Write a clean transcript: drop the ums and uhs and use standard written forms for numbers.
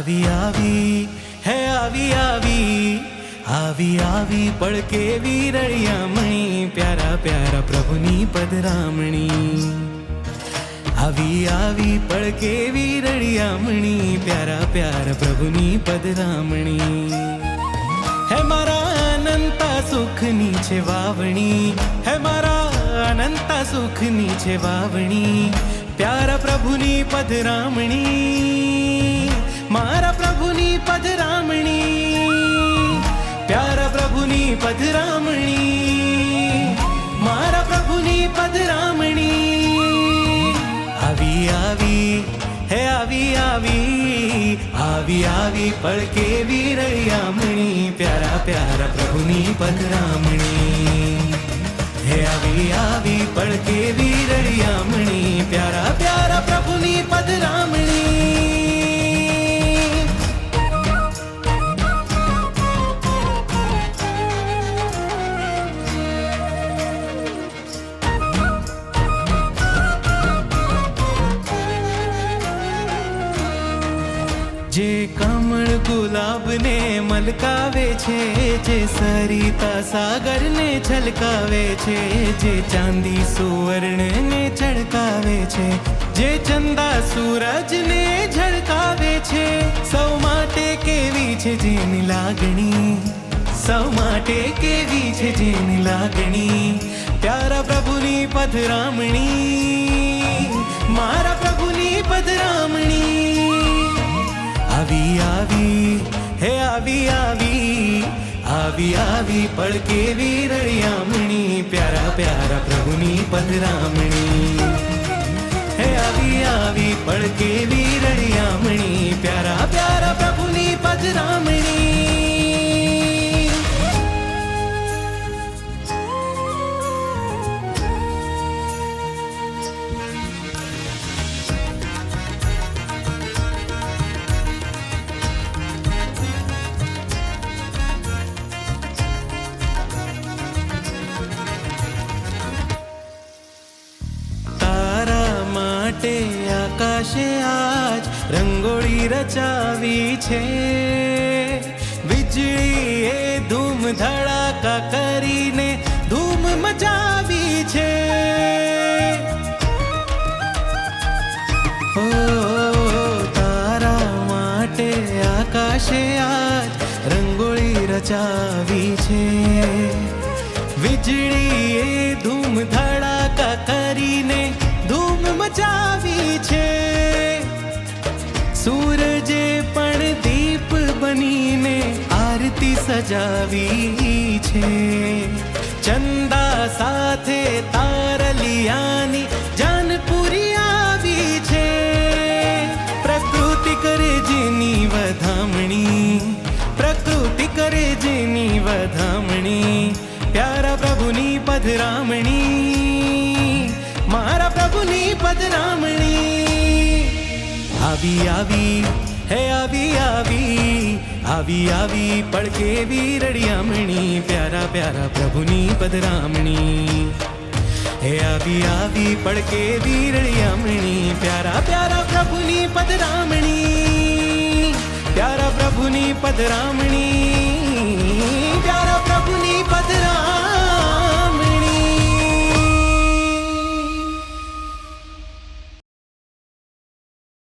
આવી આવી હે આવી આવી આવી આવી પળકે વીરળિયામણી પ્યારા પ્યારા પ્રભુની પધરામણી આવી આવી પળકે વીરળિયામણી પ્યારા પ્યારા પ્રભુની પધરામણી હે મારા અનંતા સુખની છે વાવણી હે મારા અનંતા સુખની છે વાવણી પ્યારા પ્રભુની પધરામણી મારા પ્રભુની પધરામણી પ્યારા પ્રભુની પધરામણી મારા પ્રભુની પધરામણી આવી આવી હે આવી આવી આવી આવી પળકે વીરળિયામણી પ્યારા પ્યારા પ્રભુની પધરામણી હે આવી આવી પળકે વીરળિયામણી પ્યારા પ્યારા પ્રભુની પધરામણી જે કમળ ગુલાબને મલકાવે છે જે સરિતા સાગરને છલકાવે છે જે ચાંદી સુવર્ણને ચળકાવે છે જે ચંદા સૂરજને ઝળકાવે છે સૌ માટે કેવી છે જેની લાગણી સૌ માટે કેવી છે જેની લાગણી પ્યારા પ્રભુની પધરામણી મારા પ્રભુની પધરામણી આવી આવી હે આવી આવી આવી આવી પળકે વીરળિયામણી પ્યારા પ્યારા પ્રભુની પધરામણી હે આવી આવી પળકે વીરળિયામણી પ્યારા પ્યારા પ્રભુની પધરામણી આકાશે આજ રંગોળી રચાવી છે વીજળીએ ધૂમ ધડાકા કરીને ધૂમ મચાવી છે ઓ તારા માટે આકાશે આજ રંગોળી રચાવી છે વીજળીએ ધૂમ ધડાકા કરીને ધૂમ મચાવી છે સૂરજે પણ દીપ બનીને આરતી સજાવી છે ચંદા સાથે તારલિયાની જાનપુરી આવી છે પ્રકૃતિ કરે જેની વધામણી પ્રકૃતિ કરે જેની વધામણી પ્યારા પ્રભુની પધરામણી મારા પ્રભુની પધરામણી આવી આવી હે આવી આવી આવી આવી પળકે વીરળિયામણી પ્યારા પ્યારા પ્રભુની પધરામણી હે આવી આવી પળકે વીરળિયામણી પ્યારા પ્યારા પ્રભુની પધરામણી પ્યારા પ્રભુની પધરામણી